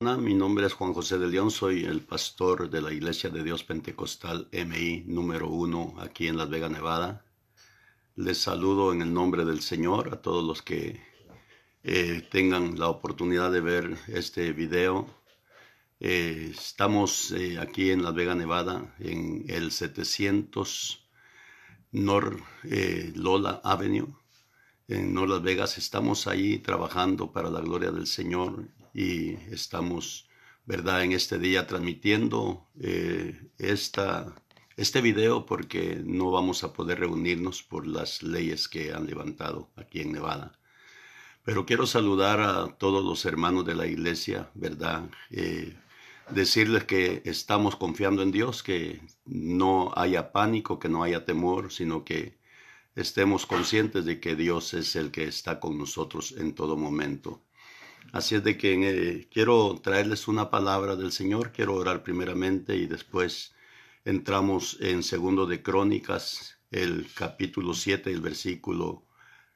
Hola, mi nombre es Juan José de León, soy el pastor de la Iglesia de Dios Pentecostal MI número 1 aquí en Las Vegas, Nevada. Les saludo en el nombre del Señor a todos los que tengan la oportunidad de ver este video. Estamos aquí en Las Vegas, Nevada, en el 700 North Lola Avenue, en North Las Vegas. Estamos ahí trabajando para la gloria del Señor y estamos, ¿verdad?, en este día transmitiendo este video porque no vamos a poder reunirnos por las leyes que han levantado aquí en Nevada. Pero quiero saludar a todos los hermanos de la iglesia, ¿verdad? Decirles que estamos confiando en Dios, que no haya pánico, que no haya temor, sino que estemos conscientes de que Dios es el que está con nosotros en todo momento. Así es de que quiero traerles una palabra del Señor, quiero orar primeramente y después entramos en Segundo de Crónicas, el capítulo 7, el versículo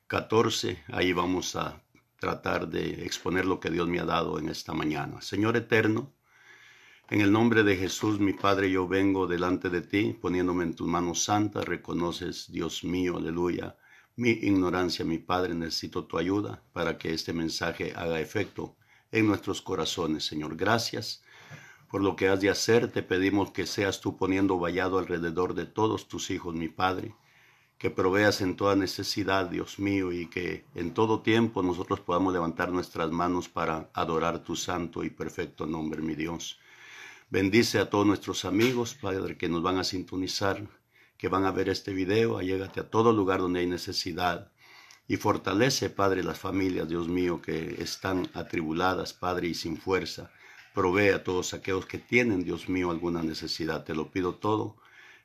14. Ahí vamos a tratar de exponer lo que Dios me ha dado en esta mañana. Señor eterno, en el nombre de Jesús, mi Padre, yo vengo delante de ti, poniéndome en tus manos santas. Reconoces, Dios mío, aleluya, mi ignorancia, mi Padre. Necesito tu ayuda para que este mensaje haga efecto en nuestros corazones. Señor, gracias por lo que has de hacer. Te pedimos que seas tú poniendo vallado alrededor de todos tus hijos, mi Padre, que proveas en toda necesidad, Dios mío, y que en todo tiempo nosotros podamos levantar nuestras manos para adorar tu santo y perfecto nombre, mi Dios. Bendice a todos nuestros amigos, Padre, que nos van a sintonizar, que van a ver este video. Allégate a todo lugar donde hay necesidad. Y fortalece, Padre, las familias, Dios mío, que están atribuladas, Padre, y sin fuerza. Provee a todos aquellos que tienen, Dios mío, alguna necesidad. Te lo pido todo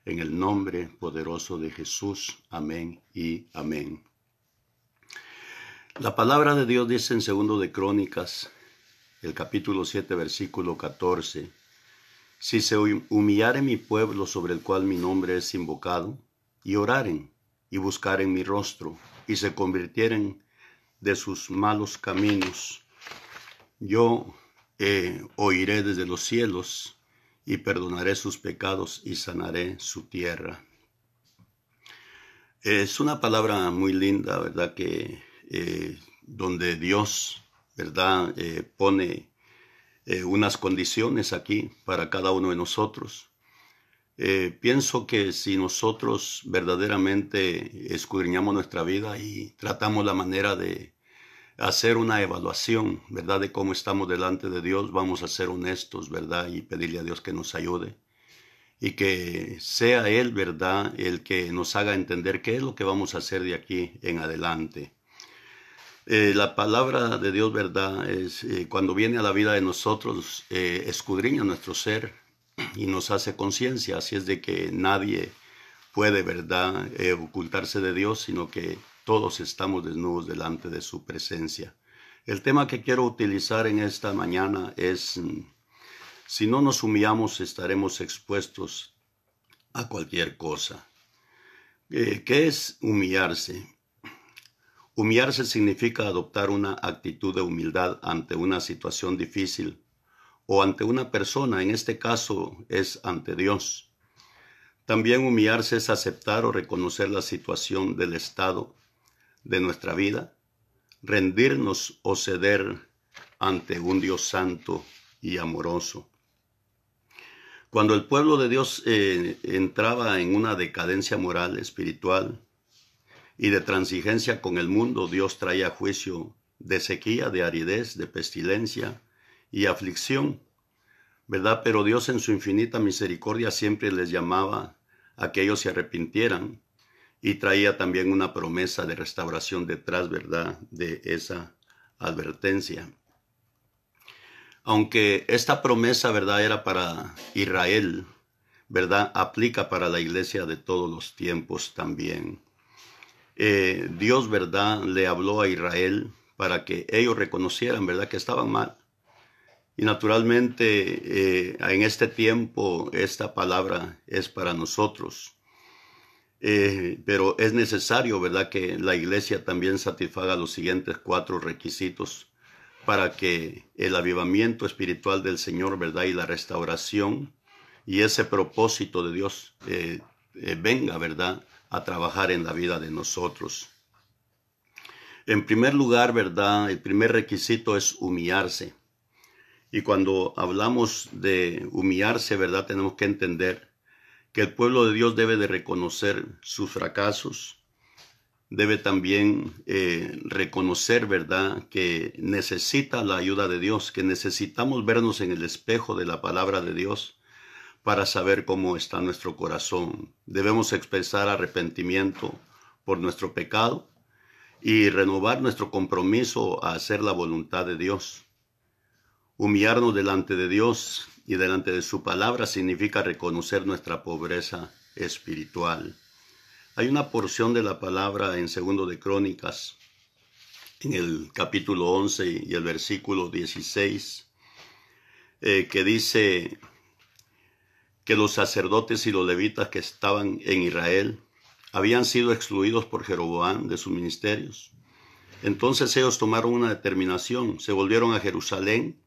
en el nombre poderoso de Jesús. Amén y amén. La palabra de Dios dice en Segundo de Crónicas, el capítulo 7, versículo 14. Si se humillare mi pueblo sobre el cual mi nombre es invocado, y oraren, y buscaren mi rostro, y se convirtieren de sus malos caminos, yo oiré desde los cielos, y perdonaré sus pecados, y sanaré su tierra. Es una palabra muy linda, ¿verdad? Que donde Dios, ¿verdad?, pone unas condiciones aquí para cada uno de nosotros. Pienso que si nosotros verdaderamente escudriñamos nuestra vida y tratamos la manera de hacer una evaluación, ¿verdad?, de cómo estamos delante de Dios, vamos a ser honestos, ¿verdad?, y pedirle a Dios que nos ayude y que sea Él, ¿verdad?, el que nos haga entender qué es lo que vamos a hacer de aquí en adelante. La palabra de Dios, ¿verdad?, es cuando viene a la vida de nosotros, escudriña nuestro ser y nos hace conciencia. Así es de que nadie puede, ¿verdad?, ocultarse de Dios, sino que todos estamos desnudos delante de su presencia. El tema que quiero utilizar en esta mañana es, si no nos humillamos, estaremos expuestos a cualquier cosa. ¿Qué es humillarse? Humillarse significa adoptar una actitud de humildad ante una situación difícil o ante una persona. En este caso es ante Dios. También humillarse es aceptar o reconocer la situación del estado de nuestra vida, rendirnos o ceder ante un Dios santo y amoroso. Cuando el pueblo de Dios entraba en una decadencia moral, espiritual y de transigencia con el mundo, Dios traía juicio de sequía, de aridez, de pestilencia y aflicción, ¿verdad? Pero Dios en su infinita misericordia siempre les llamaba a que ellos se arrepintieran y traía también una promesa de restauración detrás, ¿verdad?, de esa advertencia. Aunque esta promesa, ¿verdad?, era para Israel, ¿verdad?, aplica para la iglesia de todos los tiempos también. Dios, ¿verdad?, le habló a Israel para que ellos reconocieran, ¿verdad?, que estaban mal. Y naturalmente en este tiempo esta palabra es para nosotros. Pero es necesario, ¿verdad?, que la iglesia también satisfaga los siguientes 4 requisitos para que el avivamiento espiritual del Señor, ¿verdad? Y la restauración y ese propósito de Dios venga, ¿verdad? A trabajar en la vida de nosotros. En primer lugar, ¿verdad? El primer requisito es humillarse. Y cuando hablamos de humillarse, ¿verdad? Tenemos que entender que el pueblo de Dios debe de reconocer sus fracasos, debe también reconocer, ¿verdad?, que necesita la ayuda de Dios, que necesitamos vernos en el espejo de la palabra de Dios para saber cómo está nuestro corazón. Debemos expresar arrepentimiento por nuestro pecado y renovar nuestro compromiso a hacer la voluntad de Dios. Humillarnos delante de Dios y delante de su palabra significa reconocer nuestra pobreza espiritual. Hay una porción de la palabra en Segundo de Crónicas, en el capítulo 11 y el versículo 16, que dice que los sacerdotes y los levitas que estaban en Israel habían sido excluidos por Jeroboam de sus ministerios. Entonces ellos tomaron una determinación, se volvieron a Jerusalén,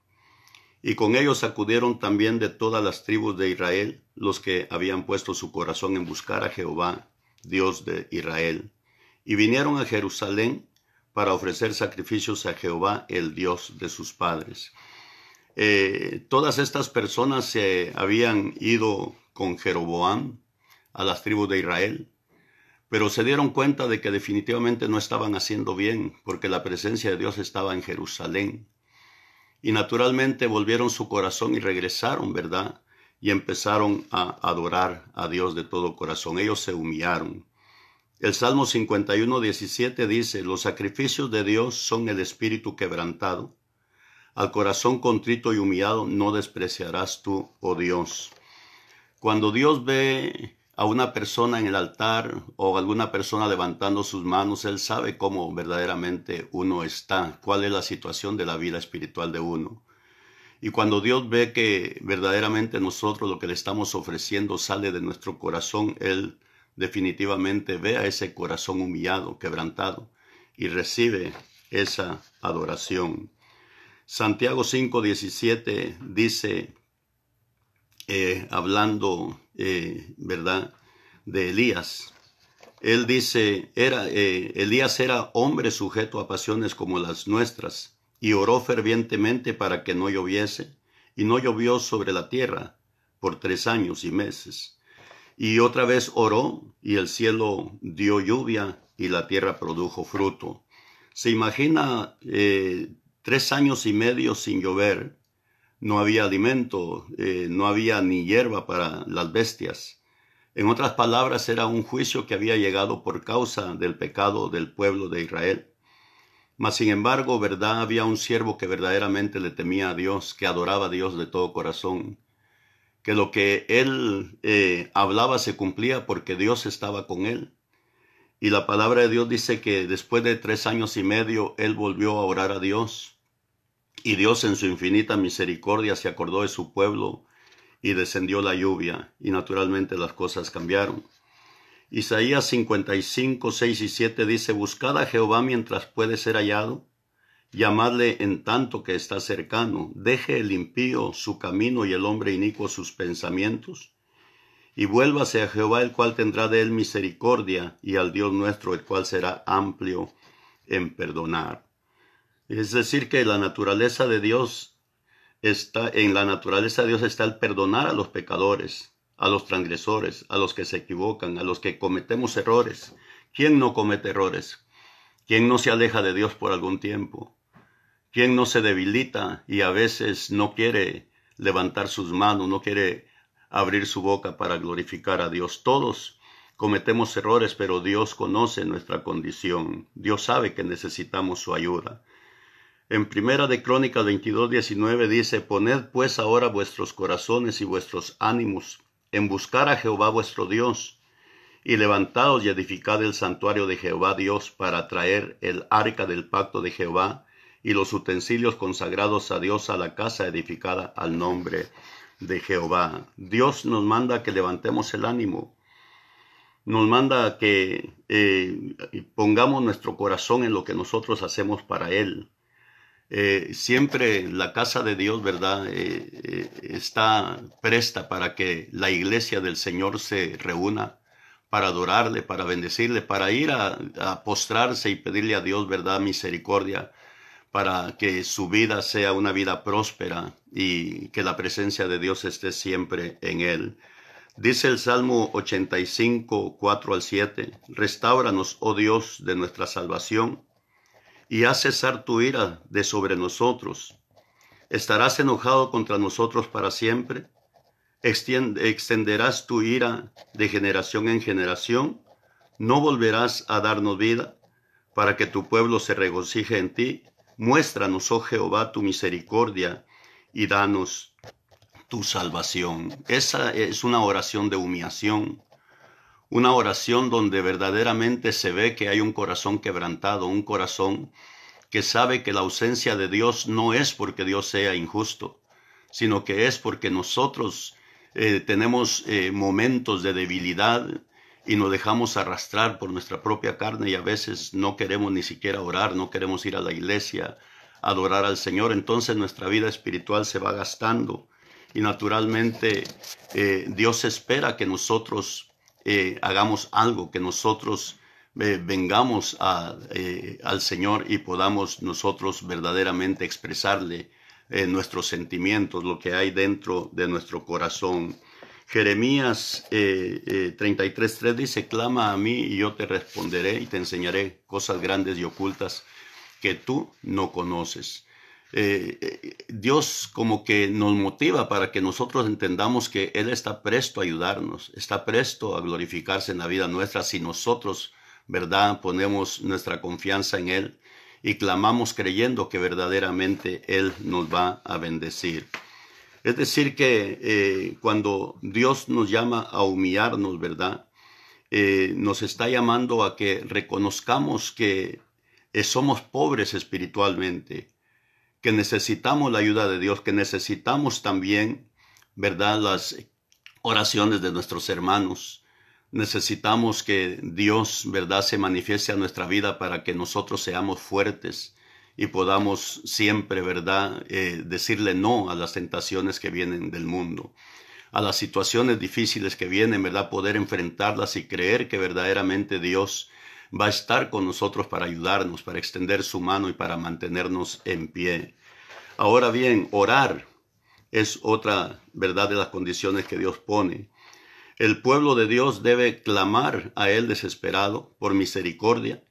y con ellos acudieron también de todas las tribus de Israel, los que habían puesto su corazón en buscar a Jehová, Dios de Israel. Y vinieron a Jerusalén para ofrecer sacrificios a Jehová, el Dios de sus padres. Todas estas personas se habían ido con Jeroboam a las tribus de Israel, pero se dieron cuenta de que definitivamente no estaban haciendo bien, porque la presencia de Dios estaba en Jerusalén. Y naturalmente volvieron su corazón y regresaron, ¿verdad? Y empezaron a adorar a Dios de todo corazón. Ellos se humillaron. El Salmo 51:17 dice, los sacrificios de Dios son el espíritu quebrantado. Al corazón contrito y humillado no despreciarás tú, oh Dios. Cuando Dios ve a una persona en el altar o alguna persona levantando sus manos, Él sabe cómo verdaderamente uno está, cuál es la situación de la vida espiritual de uno. Y cuando Dios ve que verdaderamente nosotros lo que le estamos ofreciendo sale de nuestro corazón, Él definitivamente ve a ese corazón humillado, quebrantado, y recibe esa adoración. Santiago 5:17 dice, hablando, ¿verdad?, de Elías. Él dice, Elías era hombre sujeto a pasiones como las nuestras, y oró fervientemente para que no lloviese, y no llovió sobre la tierra por 3 años y meses. Y otra vez oró, y el cielo dio lluvia, y la tierra produjo fruto. Se imagina 3 años y medio sin llover. No había alimento, no había ni hierba para las bestias. En otras palabras, era un juicio que había llegado por causa del pecado del pueblo de Israel. Mas, sin embargo, ¿verdad? Había un siervo que verdaderamente le temía a Dios, que adoraba a Dios de todo corazón, que lo que él hablaba se cumplía porque Dios estaba con él. Y la palabra de Dios dice que después de 3 años y medio, él volvió a orar a Dios. Y Dios en su infinita misericordia se acordó de su pueblo y descendió la lluvia, y naturalmente las cosas cambiaron. Isaías 55, 6 y 7 dice, buscad a Jehová mientras puede ser hallado, llamadle en tanto que está cercano, deje el impío su camino y el hombre inicuo sus pensamientos, y vuélvase a Jehová, el cual tendrá de él misericordia, y al Dios nuestro, el cual será amplio en perdonar. Es decir, que la naturaleza de Dios está el perdonar a los pecadores, a los transgresores, a los que se equivocan, a los que cometemos errores. ¿Quién no comete errores? ¿Quién no se aleja de Dios por algún tiempo? ¿Quién no se debilita y a veces no quiere levantar sus manos, no quiere abrir su boca para glorificar a Dios? Todos cometemos errores, pero Dios conoce nuestra condición. Dios sabe que necesitamos su ayuda. En Primera de Crónicas 22:19 dice, poned pues ahora vuestros corazones y vuestros ánimos en buscar a Jehová vuestro Dios, y levantaos y edificad el santuario de Jehová Dios para traer el arca del pacto de Jehová y los utensilios consagrados a Dios a la casa edificada al nombre de Jehová. Dios nos manda que levantemos el ánimo, nos manda que pongamos nuestro corazón en lo que nosotros hacemos para Él. Siempre la casa de Dios, ¿verdad? Está presta para que la iglesia del Señor se reúna para adorarle, para bendecirle, para ir a postrarse y pedirle a Dios, ¿verdad? Misericordia, para que su vida sea una vida próspera y que la presencia de Dios esté siempre en él. Dice el Salmo 85, 4 al 7, Restáuranos, oh Dios, de nuestra salvación, y haz cesar tu ira de sobre nosotros. ¿Estarás enojado contra nosotros para siempre? ¿Extenderás tu ira de generación en generación? ¿No volverás a darnos vida para que tu pueblo se regocije en ti? Muéstranos, oh Jehová, tu misericordia y danos tu salvación. Esa es una oración de humillación, una oración donde verdaderamente se ve que hay un corazón quebrantado, un corazón que sabe que la ausencia de Dios no es porque Dios sea injusto, sino que es porque nosotros tenemos momentos de debilidad y nos dejamos arrastrar por nuestra propia carne y a veces no queremos ni siquiera orar, no queremos ir a la iglesia, adorar al Señor. Entonces nuestra vida espiritual se va gastando y naturalmente Dios espera que nosotros hagamos algo, que nosotros vengamos al Señor y podamos nosotros verdaderamente expresarle nuestros sentimientos, lo que hay dentro de nuestro corazón. Jeremías 33:3 dice, clama a mí y yo te responderé y te enseñaré cosas grandes y ocultas que tú no conoces. Dios como que nos motiva para que nosotros entendamos que Él está presto a ayudarnos, está presto a glorificarse en la vida nuestra si nosotros, ¿verdad?, ponemos nuestra confianza en Él y clamamos creyendo que verdaderamente Él nos va a bendecir. Es decir que cuando Dios nos llama a humillarnos, ¿verdad?, nos está llamando a que reconozcamos que somos pobres espiritualmente, que necesitamos la ayuda de Dios, que necesitamos también, ¿verdad?, las oraciones de nuestros hermanos. Necesitamos que Dios, ¿verdad?, se manifieste a nuestra vida para que nosotros seamos fuertes y podamos siempre, ¿verdad?, decirle no a las tentaciones que vienen del mundo, a las situaciones difíciles que vienen, ¿verdad?, poder enfrentarlas y creer que verdaderamente Dios va a estar con nosotros para ayudarnos, para extender su mano y para mantenernos en pie. Ahora bien, orar es otra, ¿verdad?, de las condiciones que Dios pone. El pueblo de Dios debe clamar a Él desesperado por misericordia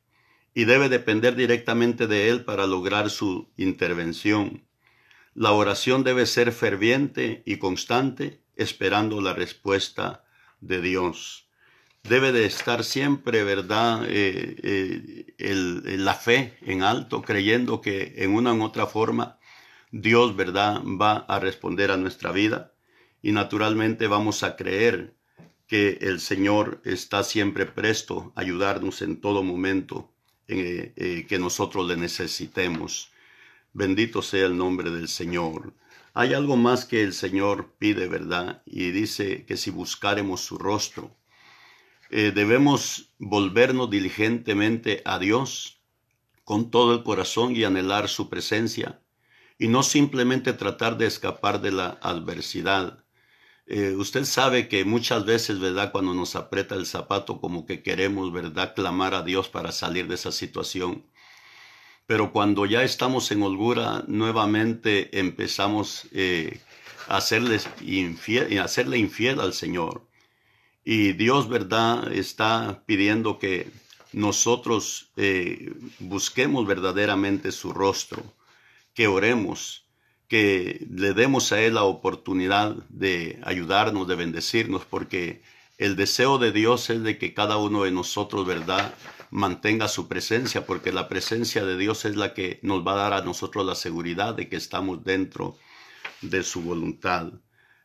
y debe depender directamente de Él para lograr su intervención. La oración debe ser ferviente y constante, esperando la respuesta de Dios. Debe de estar siempre, ¿verdad?, la fe en alto, creyendo que en una u otra forma Dios, ¿verdad?, va a responder a nuestra vida y naturalmente vamos a creer que el Señor está siempre presto a ayudarnos en todo momento que nosotros le necesitemos. Bendito sea el nombre del Señor. Hay algo más que el Señor pide, ¿verdad? Y dice que si buscáremos su rostro, debemos volvernos diligentemente a Dios con todo el corazón y anhelar su presencia y no simplemente tratar de escapar de la adversidad. Usted sabe que muchas veces, ¿verdad?, cuando nos aprieta el zapato como que queremos, ¿verdad?, clamar a Dios para salir de esa situación. Pero cuando ya estamos en holgura, nuevamente empezamos a hacerle infiel al Señor. Y Dios, ¿verdad?, está pidiendo que nosotros busquemos verdaderamente su rostro, que oremos, que le demos a Él la oportunidad de ayudarnos, de bendecirnos, porque el deseo de Dios es de que cada uno de nosotros, ¿verdad?, mantenga su presencia, porque la presencia de Dios es la que nos va a dar a nosotros la seguridad de que estamos dentro de su voluntad.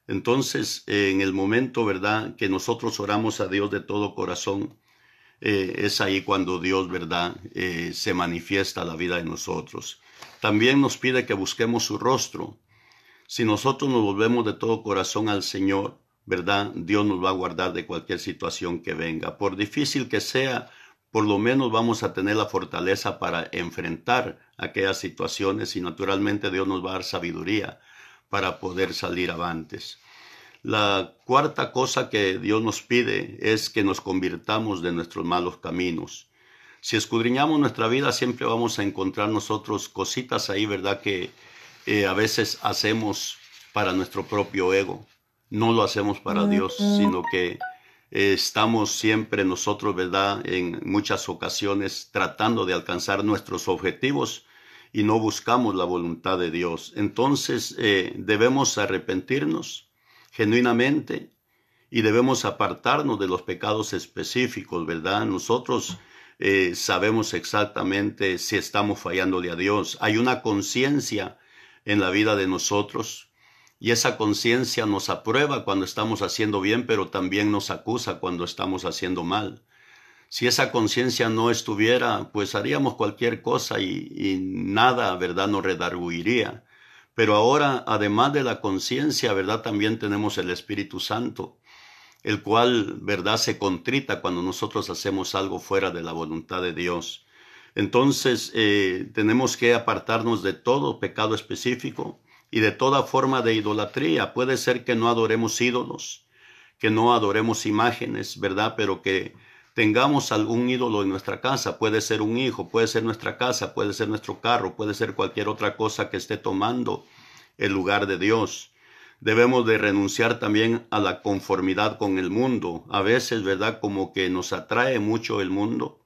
Entonces, en el momento, ¿verdad?, que nosotros oramos a Dios de todo corazón, es ahí cuando Dios, ¿verdad?, se manifiesta a la vida de nosotros. También nos pide que busquemos su rostro. Si nosotros nos volvemos de todo corazón al Señor, ¿verdad?, Dios nos va a guardar de cualquier situación que venga. Por difícil que sea, por lo menos vamos a tener la fortaleza para enfrentar aquellas situaciones y naturalmente Dios nos va a dar sabiduría para poder salir avantes. La cuarta cosa que Dios nos pide es que nos convirtamos de nuestros malos caminos. Si escudriñamos nuestra vida, siempre vamos a encontrar nosotros cositas ahí, ¿verdad? Que a veces hacemos para nuestro propio ego. No lo hacemos para Dios, sino que estamos siempre nosotros, ¿verdad? En muchas ocasiones tratando de alcanzar nuestros objetivos y no buscamos la voluntad de Dios. Entonces debemos arrepentirnos genuinamente y debemos apartarnos de los pecados específicos, ¿verdad? Nosotros sabemos exactamente si estamos fallándole a Dios. Hay una conciencia en la vida de nosotros y esa conciencia nos aprueba cuando estamos haciendo bien, pero también nos acusa cuando estamos haciendo mal. Si esa conciencia no estuviera, pues haríamos cualquier cosa y nada, ¿verdad?, nos redarguiría. Pero ahora, además de la conciencia, ¿verdad?, también tenemos el Espíritu Santo, el cual, ¿verdad?, se contrita cuando nosotros hacemos algo fuera de la voluntad de Dios. Entonces, tenemos que apartarnos de todo pecado específico y de toda forma de idolatría. Puede ser que no adoremos ídolos, que no adoremos imágenes, ¿verdad?, pero que tengamos algún ídolo en nuestra casa. Puede ser un hijo, puede ser nuestra casa, puede ser nuestro carro, puede ser cualquier otra cosa que esté tomando el lugar de Dios. Debemos de renunciar también a la conformidad con el mundo. A veces, ¿verdad?, como que nos atrae mucho el mundo.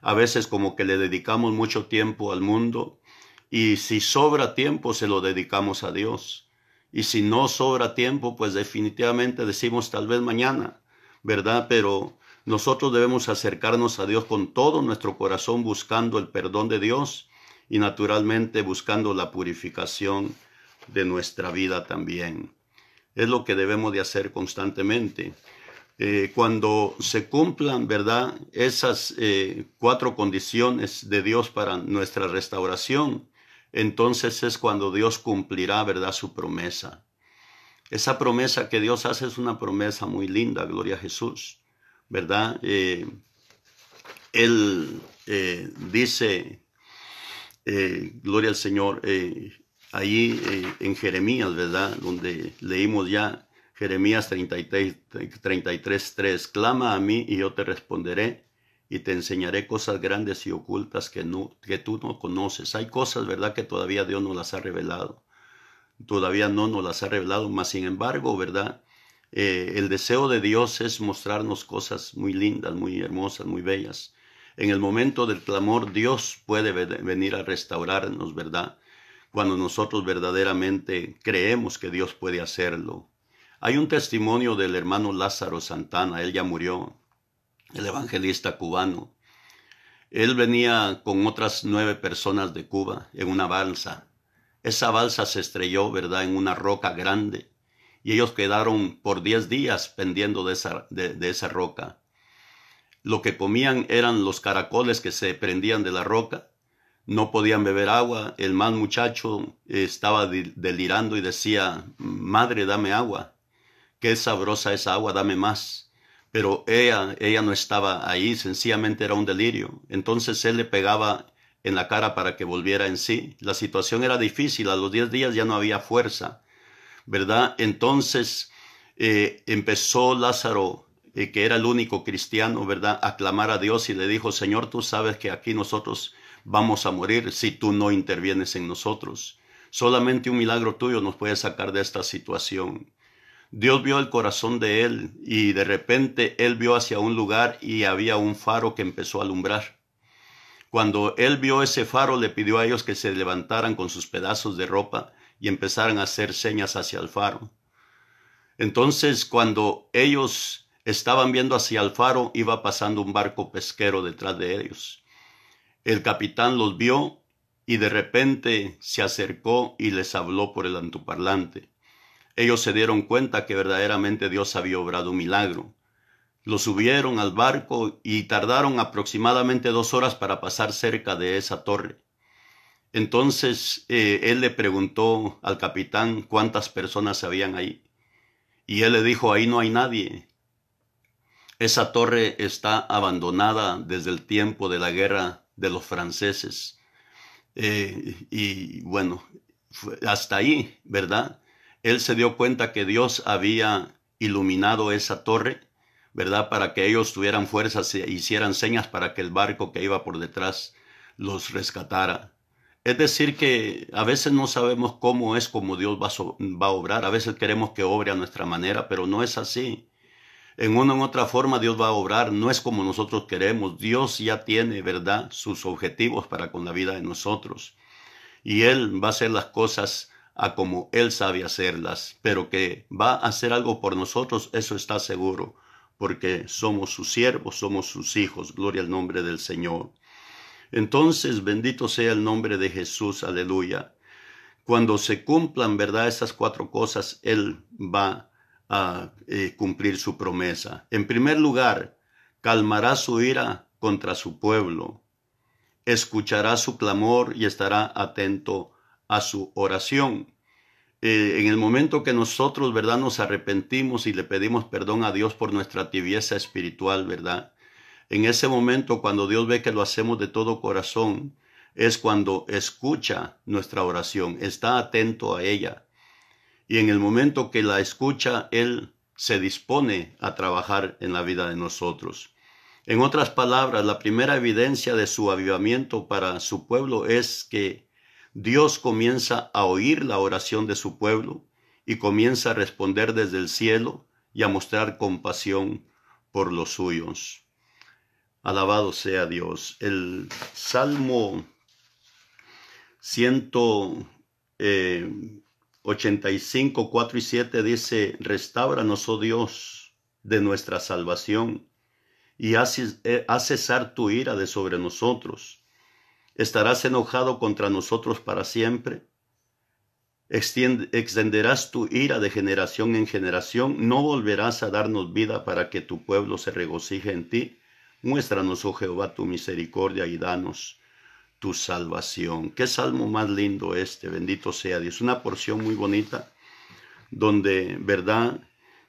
A veces como que le dedicamos mucho tiempo al mundo. Y si sobra tiempo, se lo dedicamos a Dios. Y si no sobra tiempo, pues definitivamente decimos tal vez mañana, ¿verdad? Pero nosotros debemos acercarnos a Dios con todo nuestro corazón, buscando el perdón de Dios y naturalmente buscando la purificación de nuestra vida también. Es lo que debemos de hacer constantemente. Cuando se cumplan, ¿verdad?, esas 4 condiciones de Dios para nuestra restauración, entonces es cuando Dios cumplirá, ¿verdad?, su promesa. Esa promesa que Dios hace es una promesa muy linda, gloria a Jesús, ¿verdad? Él dice, gloria al Señor, allí en Jeremías, ¿verdad?, donde leímos ya Jeremías 33:3, clama a mí y yo te responderé y te enseñaré cosas grandes y ocultas que tú no conoces. Hay cosas, ¿verdad?, que todavía Dios no las ha revelado. Todavía no nos las ha revelado, mas sin embargo, ¿verdad?, el deseo de Dios es mostrarnos cosas muy lindas, muy hermosas, muy bellas. En el momento del clamor, Dios puede venir a restaurarnos, ¿verdad?, cuando nosotros verdaderamente creemos que Dios puede hacerlo. Hay un testimonio del hermano Lázaro Santana, él ya murió, el evangelista cubano. Él venía con otras 9 personas de Cuba en una balsa. Esa balsa se estrelló, ¿verdad?, en una roca grande y ellos quedaron por 10 días pendiendo de esa roca. Lo que comían eran los caracoles que se prendían de la roca. No podían beber agua. El mal muchacho estaba delirando y decía, madre, dame agua. Qué sabrosa esa agua, dame más. Pero ella no estaba ahí, sencillamente era un delirio. Entonces él le pegaba en la cara para que volviera en sí. La situación era difícil, a los 10 días ya no había fuerza, ¿verdad? Entonces empezó Lázaro, que era el único cristiano, ¿verdad?, a clamar a Dios y le dijo, Señor, tú sabes que aquí nosotros vamos a morir si tú no intervienes en nosotros. Solamente un milagro tuyo nos puede sacar de esta situación. Dios vio el corazón de él y de repente él vio hacia un lugar y había un faro que empezó a alumbrar. Cuando él vio ese faro, le pidió a ellos que se levantaran con sus pedazos de ropa y empezaran a hacer señas hacia el faro. Entonces, cuando ellos estaban viendo hacia el faro, iba pasando un barco pesquero detrás de ellos. El capitán los vio y de repente se acercó y les habló por el altoparlante. Ellos se dieron cuenta que verdaderamente Dios había obrado un milagro. Lo subieron al barco y tardaron aproximadamente 2 horas para pasar cerca de esa torre. Entonces él le preguntó al capitán cuántas personas habían ahí. Y él le dijo, ahí no hay nadie. Esa torre está abandonada desde el tiempo de la guerra de los franceses. Y bueno, hasta ahí, ¿verdad? Él se dio cuenta que Dios había iluminado esa torre, ¿verdad? Para que ellos tuvieran fuerzas e hicieran señas para que el barco que iba por detrás los rescatara. Es decir, que a veces no sabemos cómo es como Dios va a obrar. A veces queremos que obre a nuestra manera, pero no es así. En una u otra forma Dios va a obrar, no es como nosotros queremos. Dios ya tiene, ¿verdad?, sus objetivos para con la vida de nosotros. Y Él va a hacer las cosas a como Él sabe hacerlas, pero que va a hacer algo por nosotros, eso está seguro, porque somos sus siervos, somos sus hijos, gloria al nombre del Señor. Entonces, bendito sea el nombre de Jesús, aleluya. Cuando se cumplan, ¿verdad?, esas cuatro cosas, Él va a cumplir su promesa. En primer lugar, calmará su ira contra su pueblo, escuchará su clamor y estará atento a su oración. En el momento que nosotros, ¿verdad?, nos arrepentimos y le pedimos perdón a Dios por nuestra tibieza espiritual, ¿verdad? En ese momento, cuando Dios ve que lo hacemos de todo corazón, es cuando escucha nuestra oración, está atento a ella. Y en el momento que la escucha, Él se dispone a trabajar en la vida de nosotros. En otras palabras, la primera evidencia de su avivamiento para su pueblo es que Dios comienza a oír la oración de su pueblo y comienza a responder desde el cielo y a mostrar compasión por los suyos. Alabado sea Dios. El Salmo 185, 4 y 7 dice: Restáuranos, oh Dios, de nuestra salvación, y haz cesar tu ira de sobre nosotros. ¿Estarás enojado contra nosotros para siempre? ¿Extenderás tu ira de generación en generación? ¿No volverás a darnos vida para que tu pueblo se regocije en ti? Muéstranos, oh Jehová, tu misericordia y danos tu salvación. Qué salmo más lindo este, bendito sea Dios. Una porción muy bonita donde, ¿verdad?,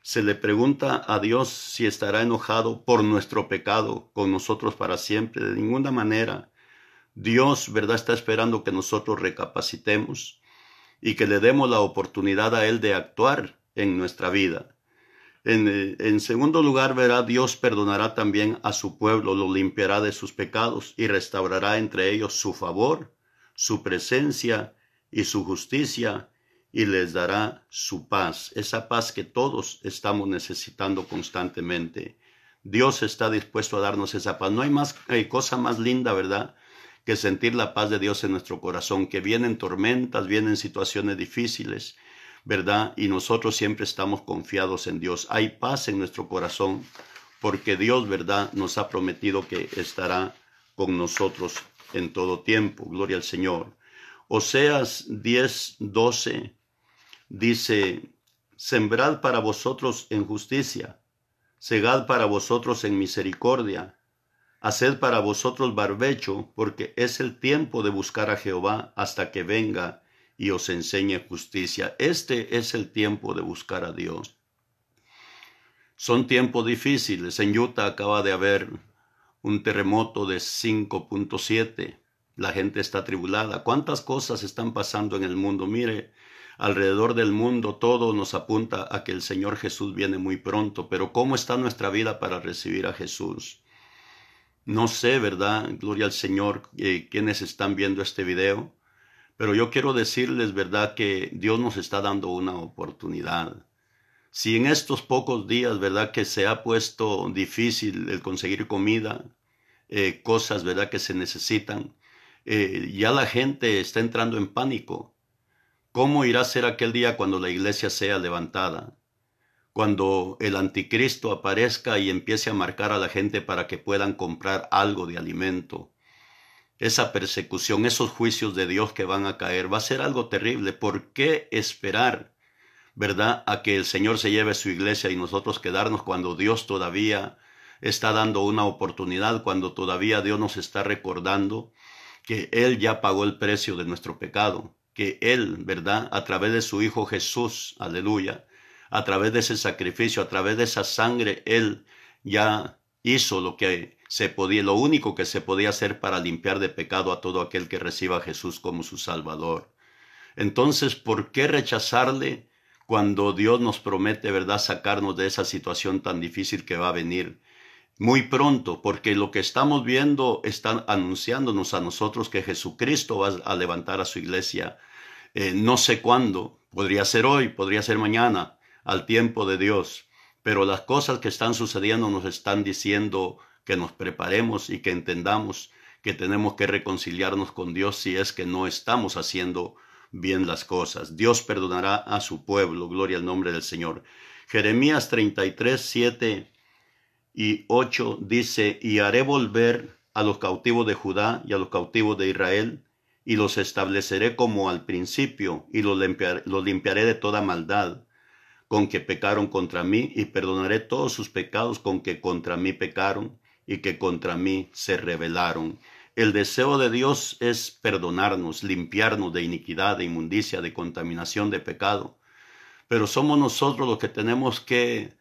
se le pregunta a Dios si estará enojado por nuestro pecado con nosotros para siempre. De ninguna manera. Dios, ¿verdad?, está esperando que nosotros recapacitemos y que le demos la oportunidad a Él de actuar en nuestra vida. En segundo lugar, verá, Dios perdonará también a su pueblo, lo limpiará de sus pecados y restaurará entre ellos su favor, su presencia y su justicia, y les dará su paz, esa paz que todos estamos necesitando constantemente. Dios está dispuesto a darnos esa paz. No hay cosa más linda, ¿verdad?, que sentir la paz de Dios en nuestro corazón, que vienen tormentas, vienen situaciones difíciles, ¿verdad? Y nosotros siempre estamos confiados en Dios. Hay paz en nuestro corazón porque Dios, ¿verdad?, nos ha prometido que estará con nosotros en todo tiempo. Gloria al Señor. Oseas 10:12 dice: Sembrad para vosotros en justicia, segad para vosotros en misericordia, haced para vosotros barbecho, porque es el tiempo de buscar a Jehová hasta que venga y os enseñe justicia. Este es el tiempo de buscar a Dios. Son tiempos difíciles. En Utah acaba de haber un terremoto de 5.7. La gente está atribulada. ¿Cuántas cosas están pasando en el mundo? Mire, alrededor del mundo todo nos apunta a que el Señor Jesús viene muy pronto. Pero ¿cómo está nuestra vida para recibir a Jesús? No sé, ¿verdad? Gloria al Señor, quienes están viendo este video. Pero yo quiero decirles, ¿verdad?, que Dios nos está dando una oportunidad. Si en estos pocos días, ¿verdad?, que se ha puesto difícil el conseguir comida, cosas, ¿verdad?, que se necesitan, ya la gente está entrando en pánico. ¿Cómo irá a ser aquel día cuando la iglesia sea levantada? Cuando el anticristo aparezca y empiece a marcar a la gente para que puedan comprar algo de alimento. Esa persecución, esos juicios de Dios que van a caer, va a ser algo terrible. ¿Por qué esperar, verdad, a que el Señor se lleve su iglesia y nosotros quedarnos cuando Dios todavía está dando una oportunidad, cuando todavía Dios nos está recordando que Él ya pagó el precio de nuestro pecado, que Él, verdad, a través de su Hijo Jesús, aleluya, a través de ese sacrificio, a través de esa sangre, Él ya hizo lo que se podía, lo único que se podía hacer para limpiar de pecado a todo aquel que reciba a Jesús como su Salvador. Entonces, ¿por qué rechazarle cuando Dios nos promete, verdad, sacarnos de esa situación tan difícil que va a venir muy pronto? Porque lo que estamos viendo está anunciándonos a nosotros que Jesucristo va a levantar a su iglesia. No sé cuándo, podría ser hoy, podría ser mañana, al tiempo de Dios. Pero las cosas que están sucediendo nos están diciendo que nos preparemos y que entendamos que tenemos que reconciliarnos con Dios si es que no estamos haciendo bien las cosas. Dios perdonará a su pueblo, gloria al nombre del Señor. Jeremías 33, 7 y 8 dice: y haré volver a los cautivos de Judá y a los cautivos de Israel, y los estableceré como al principio, y los limpiaré de toda maldad con que pecaron contra mí, y perdonaré todos sus pecados con que contra mí pecaron y que contra mí se rebelaron. El deseo de Dios es perdonarnos, limpiarnos de iniquidad, de inmundicia, de contaminación, de pecado. Pero somos nosotros los que tenemos que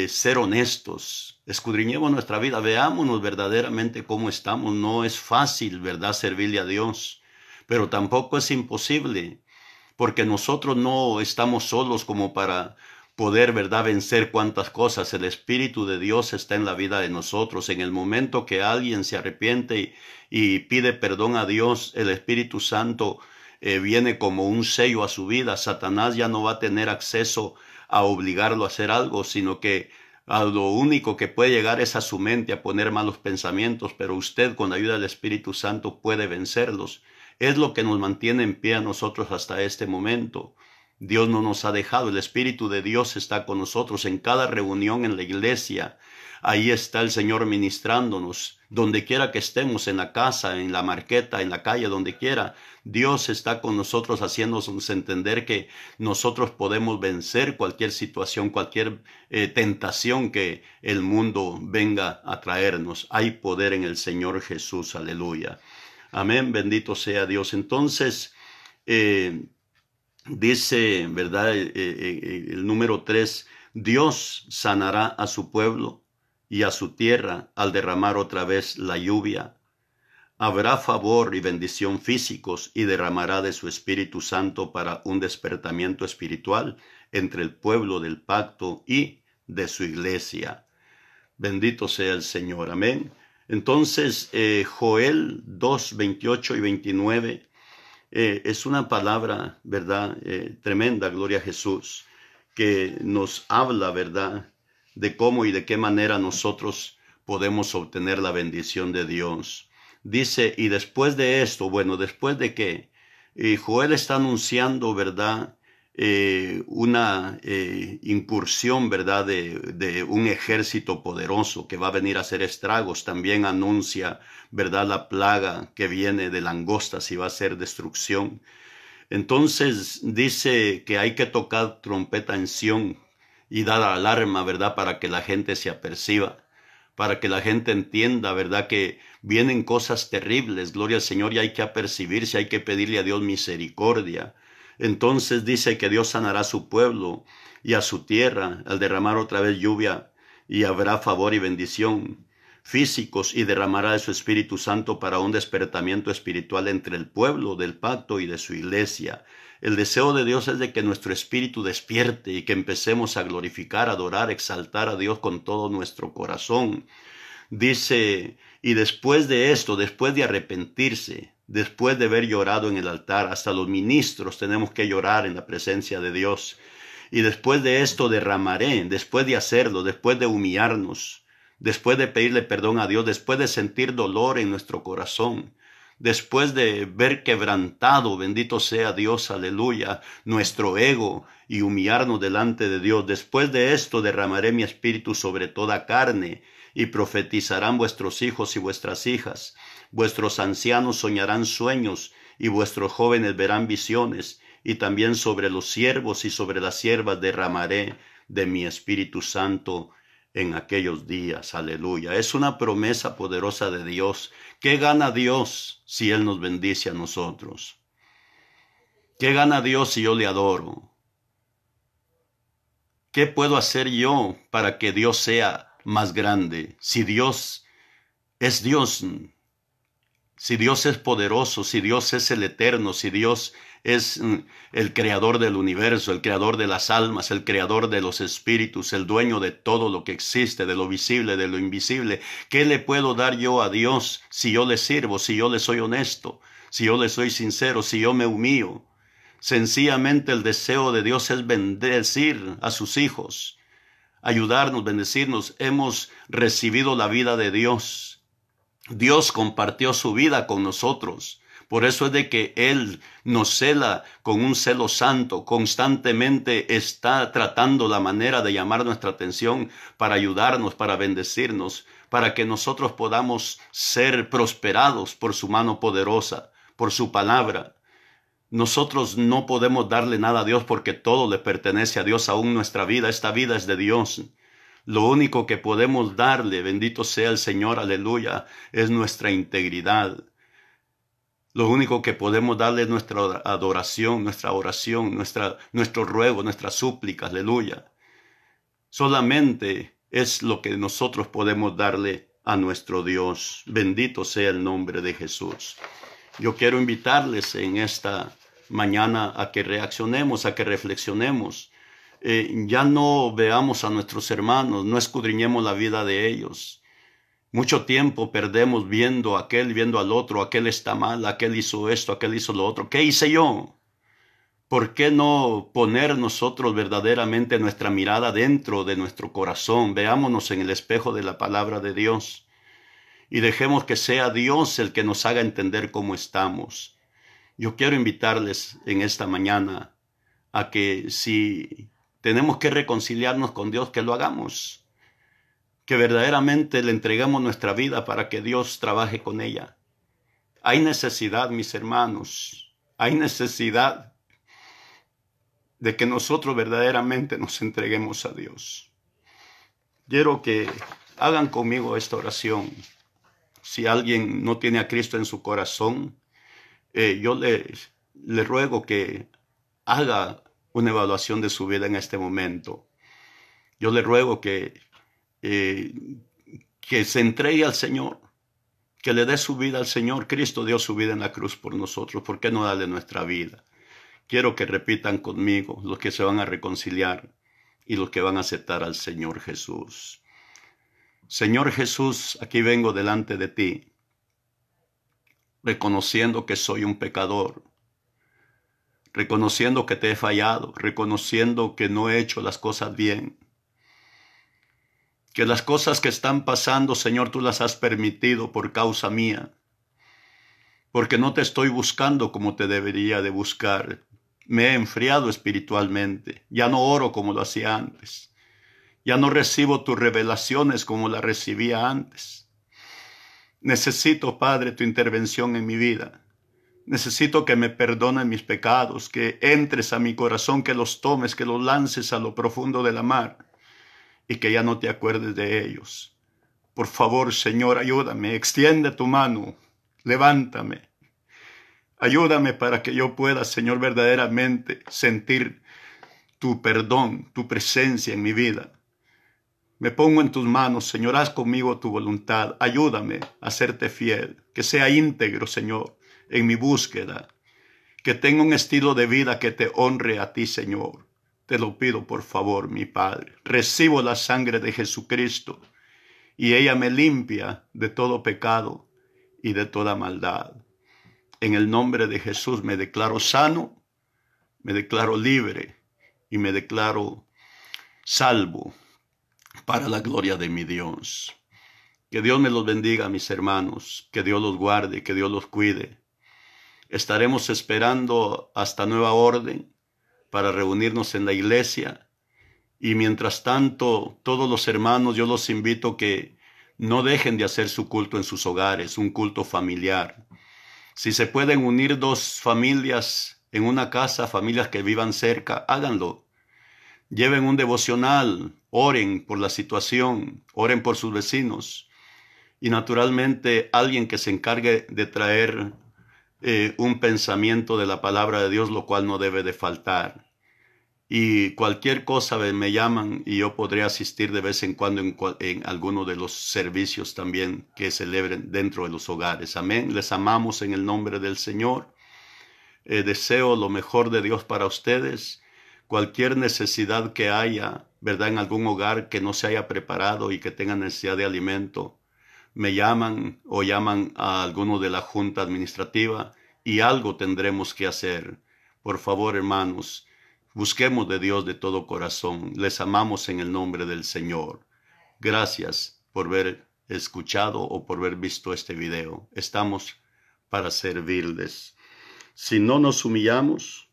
ser honestos. Escudriñemos nuestra vida, veámonos verdaderamente cómo estamos. No es fácil, ¿verdad?, servirle a Dios, pero tampoco es imposible, porque nosotros no estamos solos como para poder, ¿verdad?, vencer cuantas cosas. El Espíritu de Dios está en la vida de nosotros. En el momento que alguien se arrepiente y pide perdón a Dios, el Espíritu Santo viene como un sello a su vida. Satanás ya no va a tener acceso a obligarlo a hacer algo, sino que a lo único que puede llegar es a su mente, a poner malos pensamientos, pero usted con la ayuda del Espíritu Santo puede vencerlos. Es lo que nos mantiene en pie a nosotros hasta este momento. Dios no nos ha dejado, el Espíritu de Dios está con nosotros en cada reunión en la iglesia. Ahí está el Señor ministrándonos, donde quiera que estemos, en la casa, en la marqueta, en la calle, donde quiera. Dios está con nosotros haciéndonos entender que nosotros podemos vencer cualquier situación, cualquier tentación que el mundo venga a traernos. Hay poder en el Señor Jesús, aleluya. Amén, bendito sea Dios. Entonces, dice, ¿verdad? El número 3, Dios sanará a su pueblo y a su tierra al derramar otra vez la lluvia. Habrá favor y bendición físicos y derramará de su Espíritu Santo para un despertamiento espiritual entre el pueblo del pacto y de su iglesia. Bendito sea el Señor, amén. Entonces, Joel 2, 28 y 29 es una palabra, ¿verdad? Tremenda, gloria a Jesús, que nos habla, ¿verdad?, de cómo y de qué manera nosotros podemos obtener la bendición de Dios. Dice, y después de esto, bueno, después de que Joel está anunciando, ¿verdad?, una incursión, ¿verdad?, de un ejército poderoso que va a venir a hacer estragos. También anuncia, ¿verdad?, la plaga que viene de langostas y va a hacer destrucción. Entonces dice que hay que tocar trompeta en Sión y dar alarma, ¿verdad?, para que la gente se aperciba, para que la gente entienda, ¿verdad?, que vienen cosas terribles, gloria al Señor, y hay que apercibirse, hay que pedirle a Dios misericordia. Entonces dice que Dios sanará a su pueblo y a su tierra al derramar otra vez lluvia, y habrá favor y bendición físicos, y derramará de su Espíritu Santo para un despertamiento espiritual entre el pueblo del pacto y de su iglesia. El deseo de Dios es de que nuestro espíritu despierte y que empecemos a glorificar, adorar, exaltar a Dios con todo nuestro corazón. Dice, y después de esto, después de arrepentirse, después de haber llorado en el altar, hasta los ministros tenemos que llorar en la presencia de Dios. Y después de esto derramaré, después de hacerlo, después de humillarnos, después de pedirle perdón a Dios, después de sentir dolor en nuestro corazón, después de ver quebrantado, bendito sea Dios, aleluya, nuestro ego y humillarnos delante de Dios, después de esto derramaré mi espíritu sobre toda carne, y profetizarán vuestros hijos y vuestras hijas. Vuestros ancianos soñarán sueños, y vuestros jóvenes verán visiones, y también sobre los siervos y sobre las siervas derramaré de mi Espíritu Santo en aquellos días. Aleluya. Es una promesa poderosa de Dios. ¿Qué gana Dios si Él nos bendice a nosotros? ¿Qué gana Dios si yo le adoro? ¿Qué puedo hacer yo para que Dios sea más grande. Si Dios es Dios, si Dios es poderoso, si Dios es el eterno, si Dios es el creador del universo, el creador de las almas, el creador de los espíritus, el dueño de todo lo que existe, de lo visible, de lo invisible, ¿qué le puedo dar yo a Dios si yo le sirvo, si yo le soy honesto, si yo le soy sincero, si yo me humillo? Sencillamente el deseo de Dios es bendecir a sus hijos, ayudarnos, bendecirnos. Hemos recibido la vida de Dios. Dios compartió su vida con nosotros. Por eso es de que Él nos cela con un celo santo. Constantemente está tratando la manera de llamar nuestra atención para ayudarnos, para bendecirnos, para que nosotros podamos ser prosperados por su mano poderosa, por su palabra. Nosotros no podemos darle nada a Dios porque todo le pertenece a Dios, aún nuestra vida. Esta vida es de Dios. Lo único que podemos darle, bendito sea el Señor, aleluya, es nuestra integridad. Lo único que podemos darle es nuestra adoración, nuestra oración, nuestro ruego, nuestra súplica, aleluya. Solamente es lo que nosotros podemos darle a nuestro Dios. Bendito sea el nombre de Jesús. Yo quiero invitarles en esta mañana a que reaccionemos, a que reflexionemos. Ya no veamos a nuestros hermanos, no escudriñemos la vida de ellos. Mucho tiempo perdemos viendo a aquel, viendo al otro, aquel está mal, aquel hizo esto, aquel hizo lo otro. ¿Qué hice yo? ¿Por qué no poner nosotros verdaderamente nuestra mirada dentro de nuestro corazón? Veámonos en el espejo de la palabra de Dios y dejemos que sea Dios el que nos haga entender cómo estamos. Yo quiero invitarles en esta mañana a que si tenemos que reconciliarnos con Dios, que lo hagamos. Que verdaderamente le entreguemos nuestra vida para que Dios trabaje con ella. Hay necesidad, mis hermanos, hay necesidad de que nosotros verdaderamente nos entreguemos a Dios. Quiero que hagan conmigo esta oración. Si alguien no tiene a Cristo en su corazón, yo le ruego que haga una evaluación de su vida en este momento. Yo le ruego que se entregue al Señor, que le dé su vida al Señor. Cristo dio su vida en la cruz por nosotros. ¿Por qué no darle nuestra vida? Quiero que repitan conmigo los que se van a reconciliar y los que van a aceptar al Señor Jesús. Señor Jesús, aquí vengo delante de ti, reconociendo que soy un pecador, reconociendo que te he fallado, reconociendo que no he hecho las cosas bien, que las cosas que están pasando, Señor, tú las has permitido por causa mía, porque no te estoy buscando como te debería de buscar. Me he enfriado espiritualmente, ya no oro como lo hacía antes, ya no recibo tus revelaciones como las recibía antes. Necesito, Padre, tu intervención en mi vida. Necesito que me perdonen mis pecados, que entres a mi corazón, que los tomes, que los lances a lo profundo de la mar y que ya no te acuerdes de ellos. Por favor, Señor, ayúdame, extiende tu mano, levántame. Ayúdame para que yo pueda, Señor, verdaderamente sentir tu perdón, tu presencia en mi vida. Me pongo en tus manos, Señor, haz conmigo tu voluntad. Ayúdame a serte fiel, que sea íntegro, Señor, en mi búsqueda. Que tenga un estilo de vida que te honre a ti, Señor. Te lo pido, por favor, mi Padre. Recibo la sangre de Jesucristo y ella me limpia de todo pecado y de toda maldad. En el nombre de Jesús me declaro sano, me declaro libre y me declaro salvo para la gloria de mi Dios. Que Dios me los bendiga, mis hermanos, que Dios los guarde, que Dios los cuide. Estaremos esperando hasta nueva orden para reunirnos en la iglesia. Y mientras tanto, todos los hermanos, yo los invito que no dejen de hacer su culto en sus hogares, un culto familiar. Si se pueden unir dos familias en una casa, familias que vivan cerca, háganlo. Lleven un devocional, oren por la situación, oren por sus vecinos. Y naturalmente alguien que se encargue de traer un pensamiento de la palabra de Dios, lo cual no debe de faltar. y cualquier cosa me llaman y yo podré asistir de vez en cuando en alguno de los servicios también que celebren dentro de los hogares. Amén. Les amamos en el nombre del Señor. Deseo lo mejor de Dios para ustedes. Cualquier necesidad que haya, ¿verdad? En algún hogar que no se haya preparado y que tenga necesidad de alimento, me llaman o llaman a alguno de la junta administrativa y algo tendremos que hacer. Por favor, hermanos, busquemos de Dios de todo corazón. Les amamos en el nombre del Señor. Gracias por haber escuchado o por haber visto este video. Estamos para servirles. Si no nos humillamos,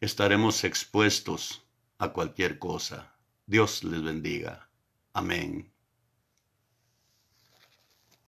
estaremos expuestos a cualquier cosa. Dios les bendiga. Amén.